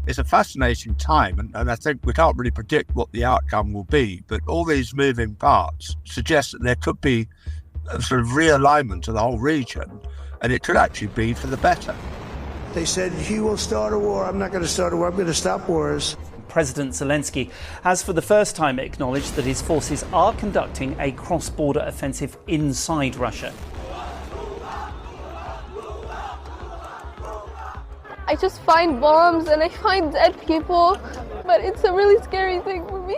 It's a fascinating time, and I think we can't really predict what the outcome will be, but all these moving parts suggest that there could be a sort of realignment of the whole region, and it could actually be for the better. They said, he will start a war. I'm not going to start a war. I'm going to stop wars. President Zelensky has for the first time acknowledged that his forces are conducting a cross-border offensive inside Russia. I just find bombs and I find dead people, but it's a really scary thing for me.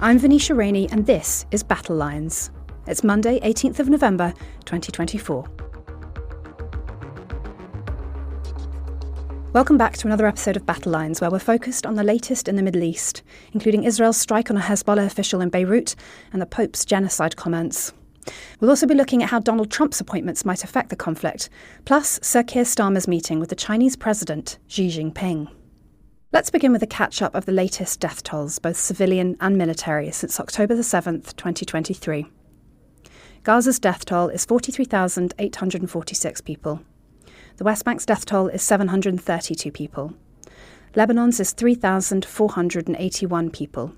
I'm Venetia Rainey and this is Battle Lines. It's Monday, 18th of November, 2024. Welcome back to another episode of Battle Lines, where we're focused on the latest in the Middle East, including Israel's strike on a Hezbollah official in Beirut and the Pope's genocide comments. We'll also be looking at how Donald Trump's appointments might affect the conflict, plus Sir Keir Starmer's meeting with the Chinese president, Xi Jinping. Let's begin with a catch-up of the latest death tolls, both civilian and military, since October the 7th, 2023. Gaza's death toll is 43,846 people. The West Bank's death toll is 732 people. Lebanon's is 3,481 people.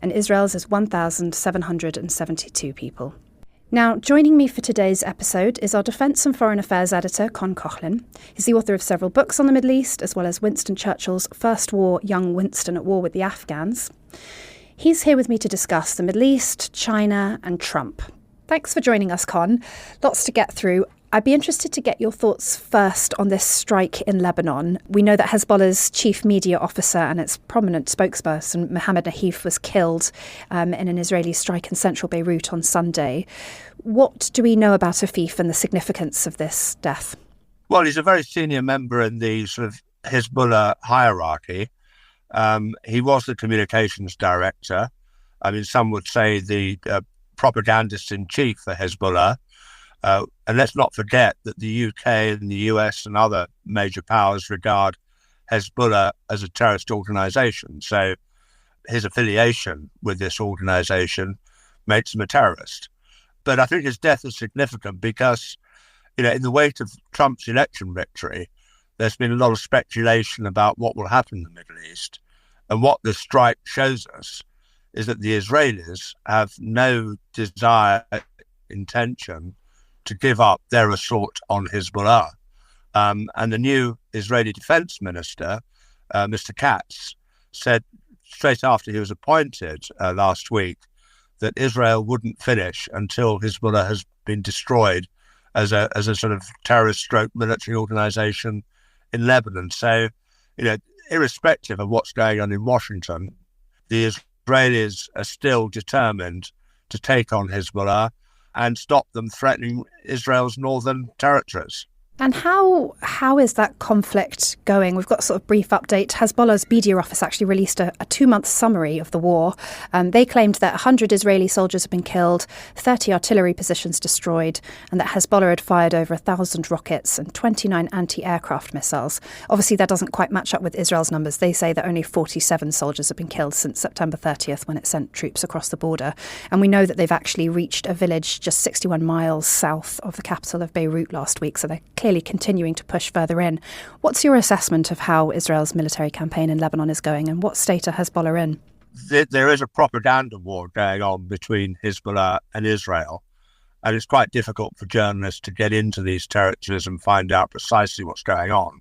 And Israel's is 1,772 people. Now, joining me for today's episode is our Defence and Foreign Affairs editor, Coughlin. He's the author of several books on the Middle East, as well as Winston Churchill's First War, Young Winston at War with the Afghans. He's here with me to discuss the Middle East, China and Trump. Thanks for joining us, Con. Lots to get through. I'd be interested to get your thoughts first on this strike in Lebanon. We know that Hezbollah's chief media officer and its prominent spokesperson, Mohammad Afif, was killed in an Israeli strike in central Beirut on Sunday. What do we know about Afif and the significance of this death? Well, he's a very senior member in the sort of Hezbollah hierarchy. He was the communications director. I mean, some would say the propagandist in chief for Hezbollah. And let's not forget that the UK and the US and other major powers regard Hezbollah as a terrorist organization. So his affiliation with this organization makes him a terrorist. But I think his death is significant because, in the wake of Trump's election victory, there's been a lot of speculation about what will happen in the Middle East. And what this strike shows us is that the Israelis have no desire, intention to give up their assault on Hezbollah. And the new Israeli defense minister, Mr. Katz, said straight after he was appointed last week that Israel wouldn't finish until Hezbollah has been destroyed as a sort of terrorist stroke military organization in Lebanon. So, irrespective of what's going on in Washington, the Israelis are still determined to take on Hezbollah and stop them threatening Israel's northern territories. And how is that conflict going? We've got a sort of brief update. Hezbollah's media office actually released a 2-month summary of the war. They claimed that 100 Israeli soldiers have been killed, 30 artillery positions destroyed, and that Hezbollah had fired over 1,000 rockets and 29 anti-aircraft missiles. Obviously, that doesn't quite match up with Israel's numbers. They say that only 47 soldiers have been killed since September 30th, when it sent troops across the border. And we know that they've actually reached a village just 61 miles south of the capital of Beirut last week, so they're clearly continuing to push further in. What's your assessment of how Israel's military campaign in Lebanon is going, and what state are Hezbollah in? There is a propaganda war going on between Hezbollah and Israel, and it's quite difficult for journalists to get into these territories and find out precisely what's going on.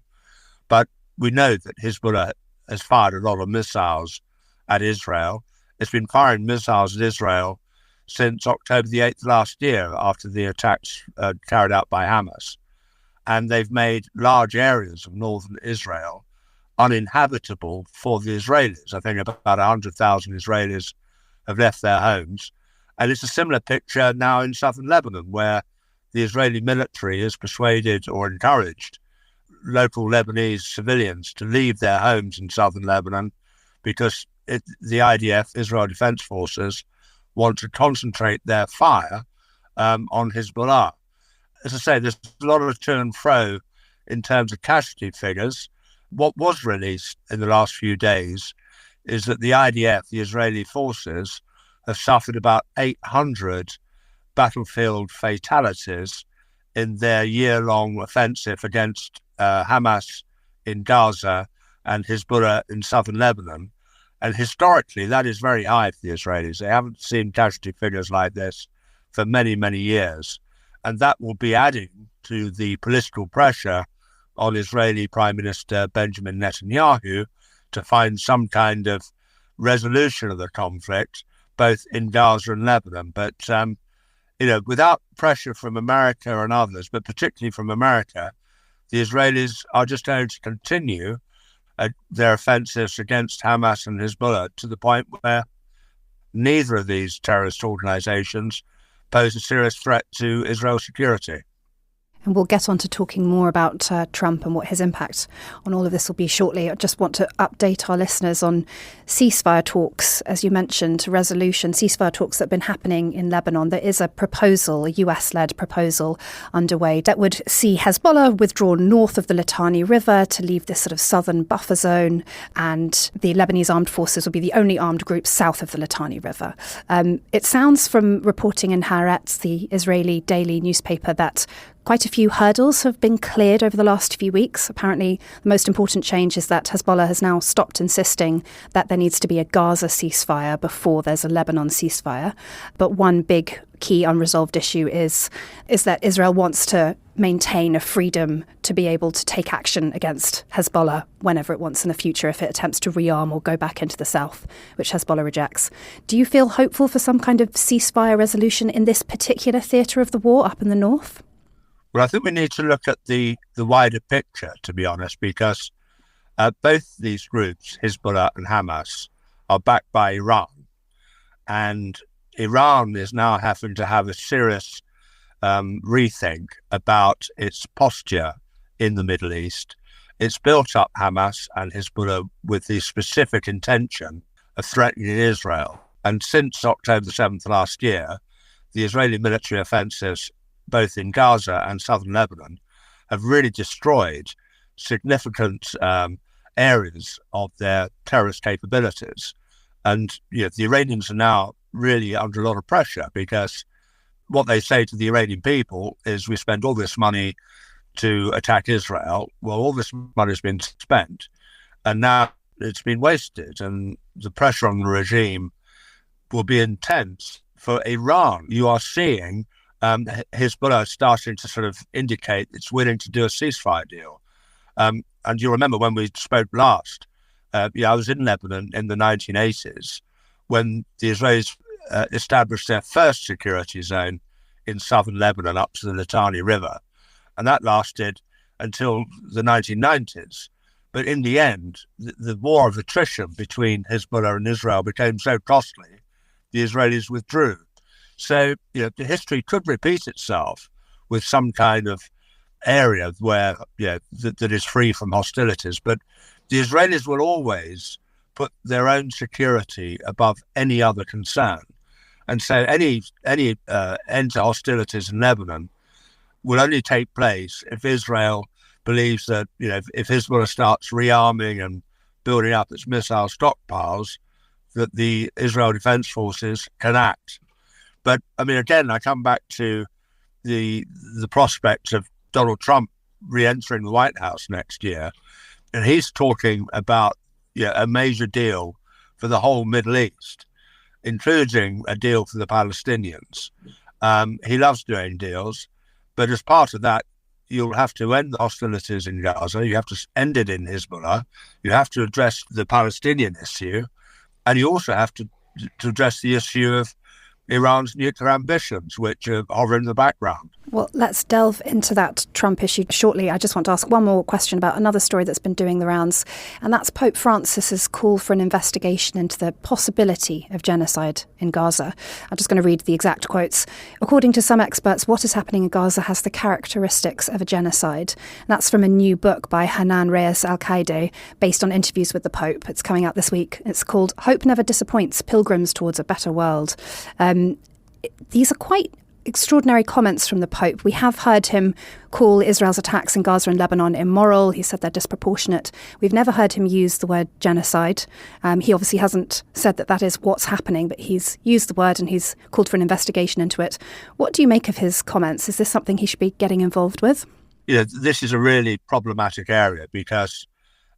But we know that Hezbollah has fired a lot of missiles at Israel. It's been firing missiles at Israel since October the 8th last year, after the attacks carried out by Hamas. And they've made large areas of northern Israel uninhabitable for the Israelis. I think about 100,000 Israelis have left their homes. And it's a similar picture now in southern Lebanon, where the Israeli military has persuaded or encouraged local Lebanese civilians to leave their homes in southern Lebanon because the IDF, Israel Defense Forces, want to concentrate their fire on Hezbollah. As I say, there's a lot of to and fro in terms of casualty figures. What was released in the last few days is that the IDF, the Israeli forces, have suffered about 800 battlefield fatalities in their year-long offensive against Hamas in Gaza and Hezbollah in southern Lebanon. And historically, that is very high for the Israelis. They haven't seen casualty figures like this for many, many years. And that will be adding to the political pressure on Israeli Prime Minister Benjamin Netanyahu to find some kind of resolution of the conflict, both in Gaza and Lebanon. But, without pressure from America and others, but particularly from America, the Israelis are just going to continue their offensives against Hamas and Hezbollah to the point where neither of these terrorist organizations pose a serious threat to Israel's security. And we'll get on to talking more about Trump and what his impact on all of this will be shortly. I just want to update our listeners on ceasefire talks. As you mentioned, ceasefire talks that have been happening in Lebanon. There is a proposal, a US-led proposal underway that would see Hezbollah withdraw north of the Litani River to leave this sort of southern buffer zone, and the Lebanese armed forces will be the only armed group south of the Litani River. It sounds from reporting in Haaretz, the Israeli daily newspaper, that quite a few hurdles have been cleared over the last few weeks. Apparently, the most important change is that Hezbollah has now stopped insisting that there needs to be a Gaza ceasefire before there's a Lebanon ceasefire. But one big key unresolved issue is that Israel wants to maintain a freedom to be able to take action against Hezbollah whenever it wants in the future if it attempts to rearm or go back into the south, which Hezbollah rejects. Do you feel hopeful for some kind of ceasefire resolution in this particular theatre of the war up in the north? Well, I think we need to look at the wider picture, to be honest, because both these groups, Hezbollah and Hamas, are backed by Iran. And Iran is now having to have a serious rethink about its posture in the Middle East. It's built up Hamas and Hezbollah with the specific intention of threatening Israel. And since October the 7th last year, the Israeli military offensives both in Gaza and southern Lebanon have really destroyed significant areas of their terrorist capabilities. And the Iranians are now really under a lot of pressure because what they say to the Iranian people is, we spend all this money to attack Israel. Well, all this money has been spent and now it's been wasted, and the pressure on the regime will be intense. For Iran, you are seeing Hezbollah starting to sort of indicate it's willing to do a ceasefire deal. And you remember when we spoke last, I was in Lebanon in the 1980s when the Israelis established their first security zone in southern Lebanon up to the Litani River. And that lasted until the 1990s. But in the end, the war of attrition between Hezbollah and Israel became so costly, the Israelis withdrew. So, the history could repeat itself with some kind of area where, that is free from hostilities. But the Israelis will always put their own security above any other concern. And so any end to hostilities in Lebanon will only take place if Israel believes that, if Hezbollah starts rearming and building up its missile stockpiles, that the Israel Defense Forces can act. But, again, I come back to the prospect of Donald Trump re-entering the White House next year. And he's talking about a major deal for the whole Middle East, including a deal for the Palestinians. He loves doing deals. But as part of that, you'll have to end the hostilities in Gaza. You have to end it in Hezbollah. You have to address the Palestinian issue. And you also have to address the issue of Iran's nuclear ambitions, which are hovering in the background. Well, let's delve into that Trump issue shortly. I just want to ask one more question about another story that's been doing the rounds, and that's Pope Francis's call for an investigation into the possibility of genocide in Gaza. I'm just going to read the exact quotes. According to some experts, what is happening in Gaza has the characteristics of a genocide. And that's from a new book by Hanan Reyes Al-Qaeda, based on interviews with the Pope. It's coming out this week. It's called Hope Never Disappoints, Pilgrims Towards a Better World. These are quite extraordinary comments from the Pope. We have heard him call Israel's attacks in Gaza and Lebanon immoral. He said they're disproportionate. We've never heard him use the word genocide. He obviously hasn't said that that is what's happening, but he's used the word and he's called for an investigation into it. What do you make of his comments? Is this something he should be getting involved with? This is a really problematic area because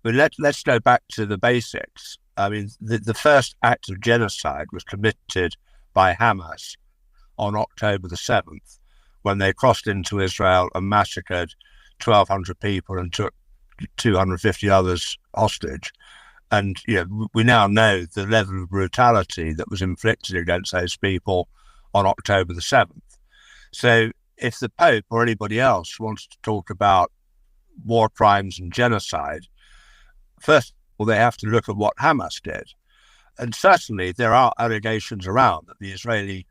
let's go back to the basics. I mean, the first act of genocide was committed by Hamas on October the 7th, when they crossed into Israel and massacred 1,200 people and took 250 others hostage. And we now know the level of brutality that was inflicted against those people on October the 7th. So if the Pope or anybody else wants to talk about war crimes and genocide, first of all, they have to look at what Hamas did. And certainly there are allegations around that the Israeli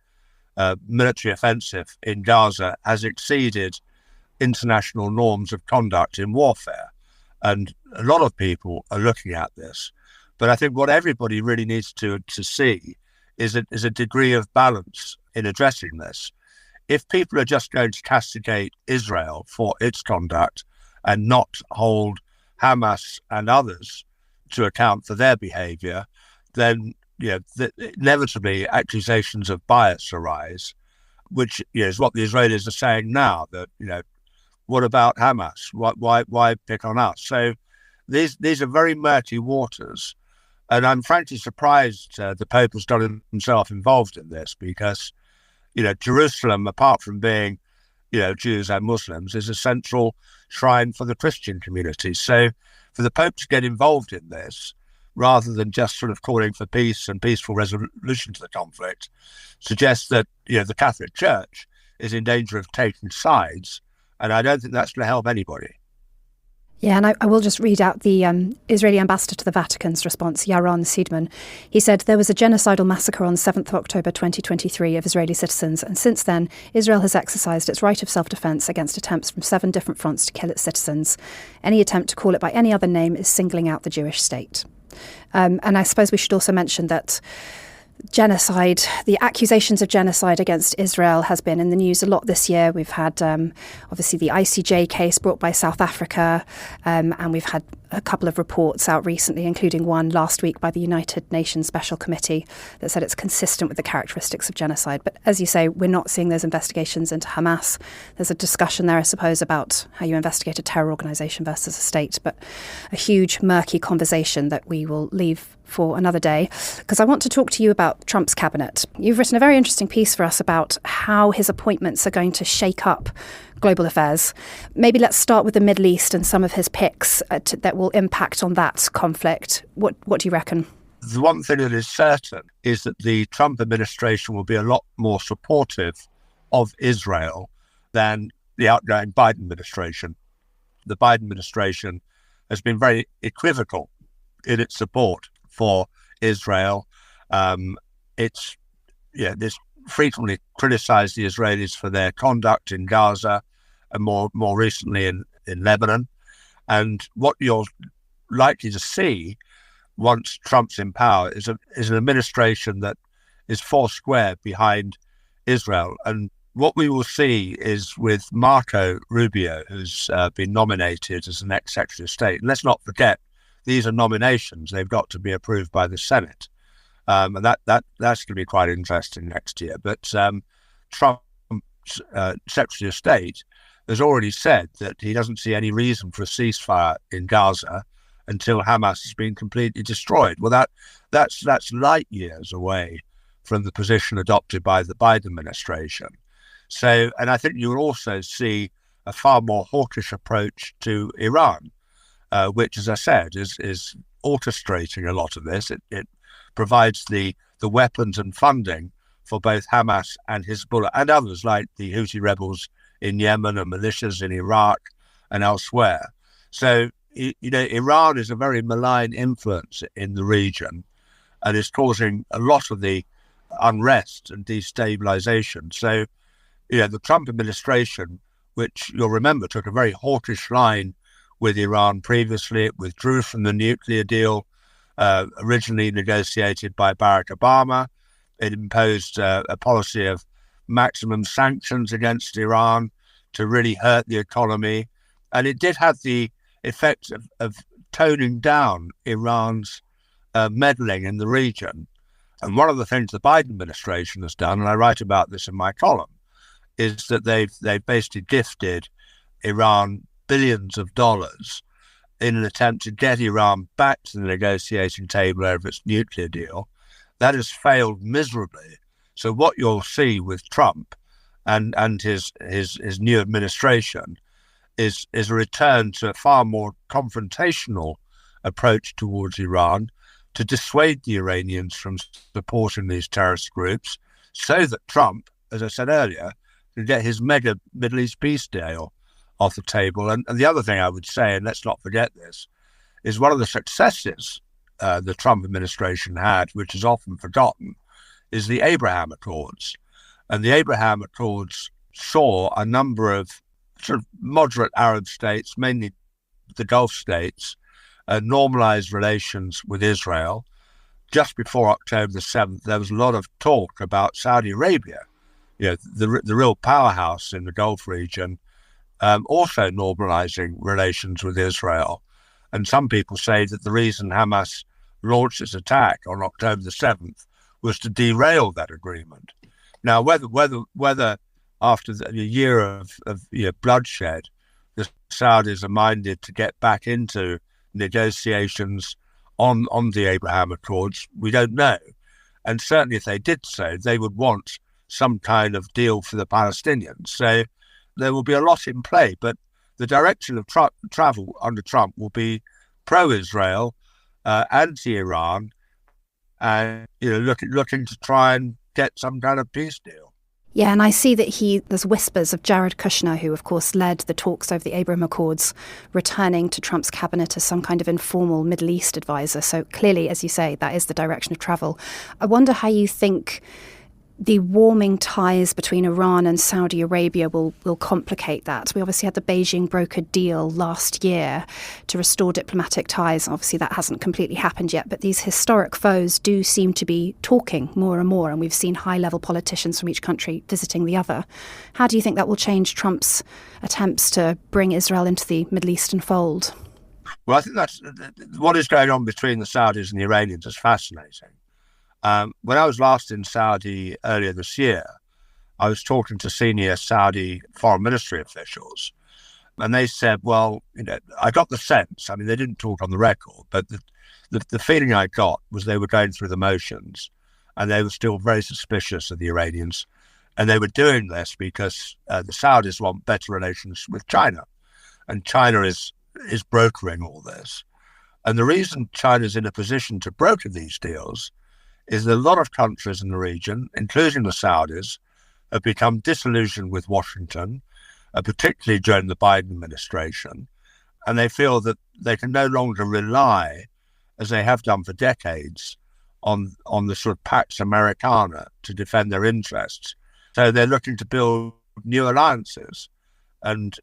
military offensive in Gaza has exceeded international norms of conduct in warfare. And a lot of people are looking at this. But I think what everybody really needs to see is a degree of balance in addressing this. If people are just going to castigate Israel for its conduct and not hold Hamas and others to account for their behavior, then inevitably accusations of bias arise, which is what the Israelis are saying now. That what about Hamas? Why pick on us? So these are very murky waters, and I'm frankly surprised the Pope has got himself involved in this because Jerusalem, apart from being Jews and Muslims, is a central shrine for the Christian community. So for the Pope to get involved in this, rather than just sort of calling for peace and peaceful resolution to the conflict, suggests that the Catholic Church is in danger of taking sides, and I don't think that's going to help anybody. Yeah, and I will just read out the Israeli ambassador to the Vatican's response, Yaron Seidman. He said, there was a genocidal massacre on 7th of October 2023 of Israeli citizens, and since then, Israel has exercised its right of self-defense against attempts from 7 different fronts to kill its citizens. Any attempt to call it by any other name is singling out the Jewish state. And I suppose we should also mention that genocide, the accusations of genocide against Israel has been in the news a lot this year. We've had obviously the ICJ case brought by South Africa, and we've had a couple of reports out recently, including one last week by the United Nations Special Committee that said it's consistent with the characteristics of genocide. But as you say, we're not seeing those investigations into Hamas. There's a discussion there, I suppose, about how you investigate a terror organisation versus a state, but a huge murky conversation that we will leave for another day, because I want to talk to you about Trump's cabinet. You've written a very interesting piece for us about how his appointments are going to shake up global affairs. Maybe let's start with the Middle East and some of his picks that will impact on that conflict. What do you reckon? The one thing that is certain is that the Trump administration will be a lot more supportive of Israel than the outgoing Biden administration. The Biden administration has been very equivocal in its support for Israel. It's frequently criticized the Israelis for their conduct in Gaza and more recently in Lebanon. And what you're likely to see once Trump's in power is an administration that is foursquare behind Israel. And what we will see is with Marco Rubio, who's been nominated as the next Secretary of State. And let's not forget, these are nominations. They've got to be approved by the Senate. And that's going to be quite interesting next year. But Trump's Secretary of State has already said that he doesn't see any reason for a ceasefire in Gaza until Hamas has been completely destroyed. Well, that's light years away from the position adopted by the Biden administration. So, and I think you will also see a far more hawkish approach to Iran, which, as I said, is orchestrating a lot of this. It provides the weapons and funding for both Hamas and Hezbollah and others like the Houthi rebels in Yemen and militias in Iraq and elsewhere. So, Iran is a very malign influence in the region and is causing a lot of the unrest and destabilization. So, the Trump administration, which you'll remember took a very hawkish line with Iran previously, it withdrew from the nuclear deal originally negotiated by Barack Obama. It imposed a policy of maximum sanctions against Iran to really hurt the economy. And it did have the effect of toning down Iran's meddling in the region. And one of the things the Biden administration has done, and I write about this in my column, is that they've basically gifted Iran billions of dollars in an attempt to get Iran back to the negotiating table over its nuclear deal. That has failed miserably. So what you'll see with Trump and his new administration is a return to a far more confrontational approach towards Iran to dissuade the Iranians from supporting these terrorist groups, so that Trump, as I said earlier, can get his mega Middle East peace deal off the table. And the other thing I would say, and let's not forget this, is one of the successes the Trump administration had, which is often forgotten, is the Abraham Accords. And the Abraham Accords saw a number of sort of moderate Arab states, mainly the Gulf states, normalize relations with Israel. Just before October the 7th, there was a lot of talk about Saudi Arabia, the real powerhouse in the Gulf region, also normalizing relations with Israel. And some people say that the reason Hamas launched its attack on October the 7th was to derail that agreement. Now, whether after a year of bloodshed, the Saudis are minded to get back into negotiations on the Abraham Accords, we don't know. And certainly if they did so, they would want some kind of deal for the Palestinians. So there will be a lot in play, but the direction of travel under Trump will be pro-Israel, anti-Iran, and looking to try and get some kind of peace deal. Yeah, and I see that there's whispers of Jared Kushner, who of course led the talks over the Abraham Accords, returning to Trump's cabinet as some kind of informal Middle East advisor. So clearly, as you say, that is the direction of travel. I wonder how you think the warming ties between Iran and Saudi Arabia will complicate that. We obviously had the Beijing brokered deal last year to restore diplomatic ties. Obviously, that hasn't completely happened yet, but these historic foes do seem to be talking more and more, and we've seen high-level politicians from each country visiting the other. How do you think that will change Trump's attempts to bring Israel into the Middle Eastern fold? Well, I think that's what is going on between the Saudis and the Iranians is fascinating. When I was last in Saudi earlier this year, I was talking to senior Saudi foreign ministry officials, and they said, well, I got the sense, I mean, they didn't talk on the record, but the feeling I got was they were going through the motions, and they were still very suspicious of the Iranians, and they were doing this because the Saudis want better relations with China, and China is brokering all this. And the reason China's in a position to broker these deals is that a lot of countries in the region, including the Saudis, have become disillusioned with Washington, particularly during the Biden administration, and they feel that they can no longer rely, as they have done for decades, on the sort of Pax Americana to defend their interests. So they're looking to build new alliances. And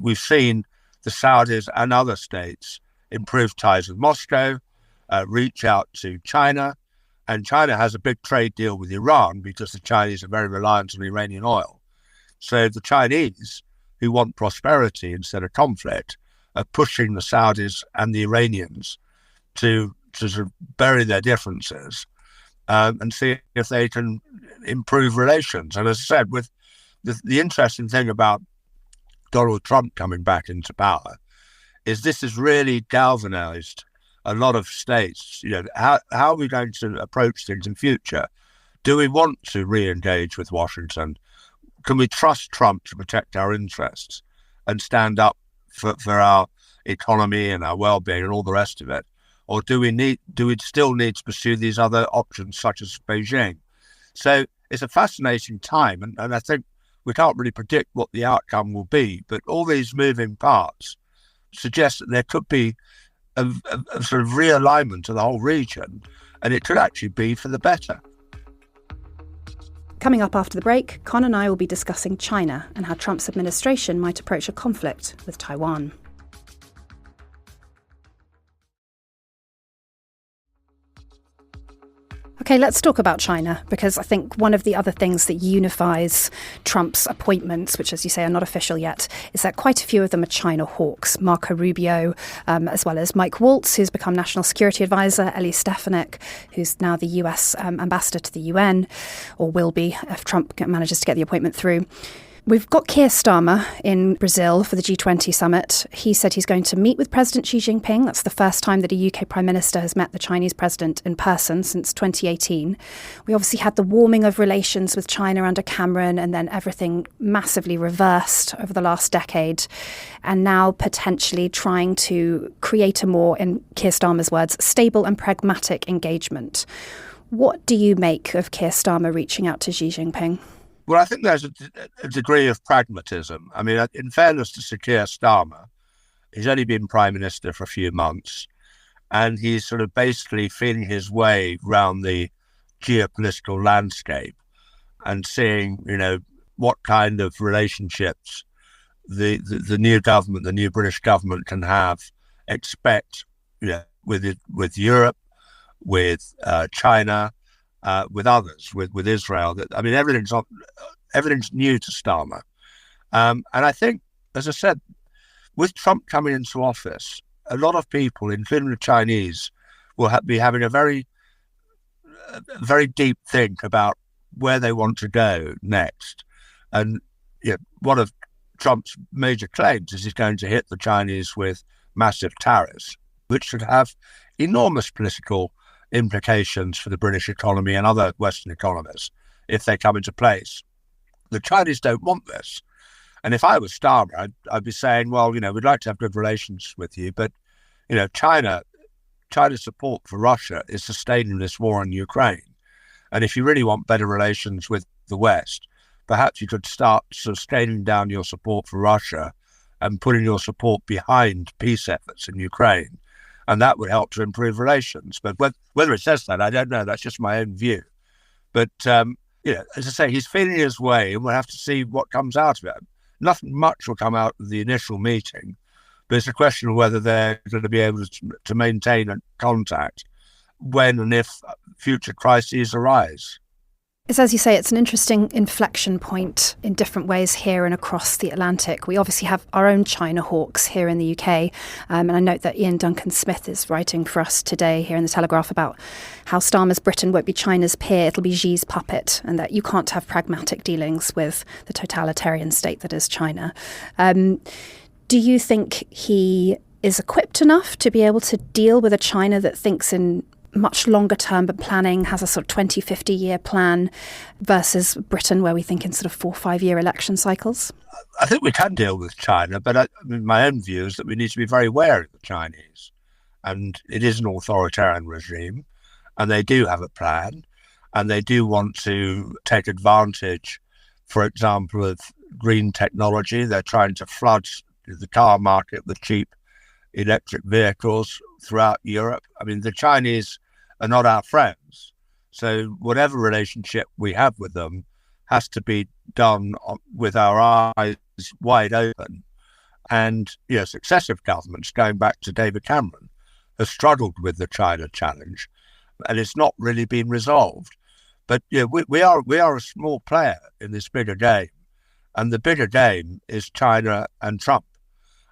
we've seen the Saudis and other states improve ties with Moscow, reach out to China. And China has a big trade deal with Iran because the Chinese are very reliant on Iranian oil. So the Chinese, who want prosperity instead of conflict, are pushing the Saudis and the Iranians to sort of bury their differences and see if they can improve relations. And as I said, with the interesting thing about Donald Trump coming back into power is this has really galvanized a lot of states. How are we going to approach things in future? Do we want to re-engage with Washington? Can we trust Trump to protect our interests and stand up for our economy and our well-being and all the rest of it? Or do we still need to pursue these other options such as Beijing? So it's a fascinating time, and I think we can't really predict what the outcome will be, but all these moving parts suggest that there could be a sort of realignment of the whole region, and it could actually be for the better. Coming up after the break, Con and I will be discussing China and how Trump's administration might approach a conflict with Taiwan. OK, let's talk about China, because I think one of the other things that unifies Trump's appointments, which, as you say, are not official yet, is that quite a few of them are China hawks. Marco Rubio, as well as Mike Waltz, who's become National Security Advisor, Ellie Stefanik, who's now the US ambassador to the UN, or will be if Trump manages to get the appointment through. We've got Keir Starmer in Brazil for the G20 summit. He said he's going to meet with President Xi Jinping. That's the first time that a UK Prime Minister has met the Chinese president in person since 2018. We obviously had the warming of relations with China under Cameron, and then everything massively reversed over the last decade. And now potentially trying to create a more, in Keir Starmer's words, stable and pragmatic engagement. What do you make of Keir Starmer reaching out to Xi Jinping? Well, I think there's a degree of pragmatism. I mean, in fairness to Sir Keir Starmer, he's only been Prime Minister for a few months, and he's sort of basically feeling his way around the geopolitical landscape and seeing, what kind of relationships the new government, the new British government can expect, with Europe, with China, with others, with Israel. I mean, everything's new to Starmer. And I think, as I said, with Trump coming into office, a lot of people, including the Chinese, will be having a very deep think about where they want to go next. And one of Trump's major claims is he's going to hit the Chinese with massive tariffs, which should have enormous political implications for the British economy and other Western economies if they come into place. The Chinese don't want this. And if I was Starmer, I'd be saying, well, we'd like to have good relations with you, but, China's support for Russia is sustaining this war in Ukraine. And if you really want better relations with the West, perhaps you could start sort of scaling down your support for Russia and putting your support behind peace efforts in Ukraine. And that would help to improve relations. But whether it says that, I don't know. That's just my own view. But, as I say, he's feeling his way, and we'll have to see what comes out of it. Nothing much will come out of the initial meeting, but it's a question of whether they're going to be able to maintain contact when and if future crises arise. It's, as you say, it's an interesting inflection point in different ways here and across the Atlantic. We obviously have our own China hawks here in the UK. And I note that Ian Duncan Smith is writing for us today here in the Telegraph about how Starmer's Britain won't be China's peer, it'll be Xi's puppet, and that you can't have pragmatic dealings with the totalitarian state that is China. Do you think he is equipped enough to be able to deal with a China that thinks in much longer term planning, has a sort of 20, 50-year plan, versus Britain, where we think in sort of 4 or 5 year election cycles? I think we can deal with China, but my own view is that we need to be very wary of the Chinese. And it is an authoritarian regime, and they do have a plan, and they do want to take advantage, for example, of green technology. They're trying to flood the car market with cheap electric vehicles throughout Europe. I mean, the Chinese are not our friends. So whatever relationship we have with them has to be done with our eyes wide open. And successive governments, going back to David Cameron, have struggled with the China challenge, and it's not really been resolved. But we are a small player in this bigger game, and the bigger game is China and Trump.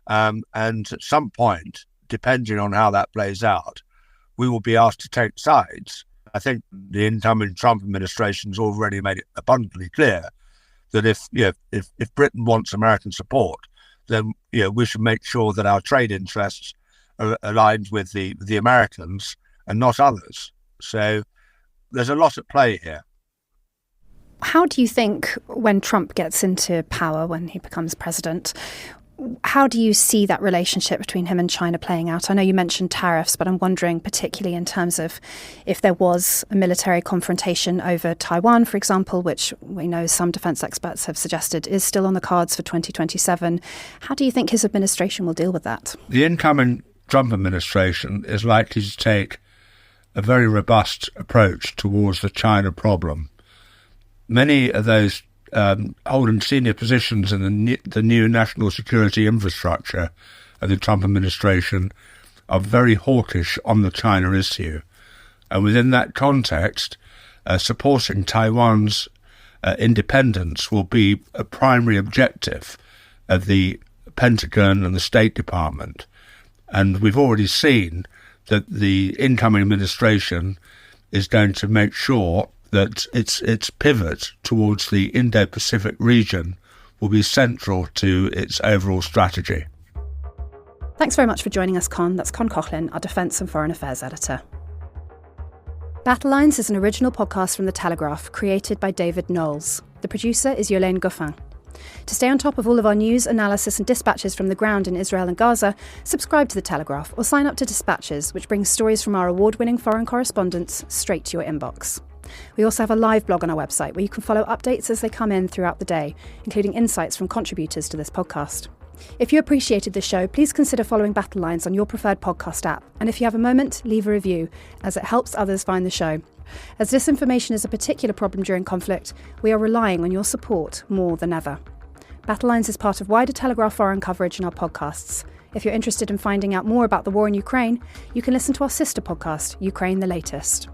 And at some point, depending on how that plays out, we will be asked to take sides. I think the incoming Trump administration's already made it abundantly clear that if Britain wants American support, then we should make sure that our trade interests are aligned with the Americans and not others. So there's a lot at play here. How do you think, when Trump gets into power, when he becomes president, how do you see that relationship between him and China playing out? I know you mentioned tariffs, but I'm wondering particularly in terms of if there was a military confrontation over Taiwan, for example, which we know some defence experts have suggested is still on the cards for 2027. How do you think his administration will deal with that? The incoming Trump administration is likely to take a very robust approach towards the China problem. Many of those holding senior positions in the new national security infrastructure of the Trump administration are very hawkish on the China issue. And within that context, supporting Taiwan's independence will be a primary objective of the Pentagon and the State Department. And we've already seen that the incoming administration is going to make sure that its pivot towards the Indo-Pacific region will be central to its overall strategy. Thanks very much for joining us, Con. That's Con Coughlin, our Defence and Foreign Affairs editor. Battle Lines is an original podcast from The Telegraph, created by David Knowles. The producer is Yolaine Goffin. To stay on top of all of our news, analysis and dispatches from the ground in Israel and Gaza, subscribe to The Telegraph or sign up to Dispatches, which brings stories from our award-winning foreign correspondents straight to your inbox. We also have a live blog on our website where you can follow updates as they come in throughout the day, including insights from contributors to this podcast. If you appreciated the show, please consider following Battle Lines on your preferred podcast app. And if you have a moment, leave a review, as it helps others find the show. As disinformation is a particular problem during conflict, we are relying on your support more than ever. Battle Lines is part of wider Telegraph foreign coverage in our podcasts. If you're interested in finding out more about the war in Ukraine, you can listen to our sister podcast, Ukraine the Latest.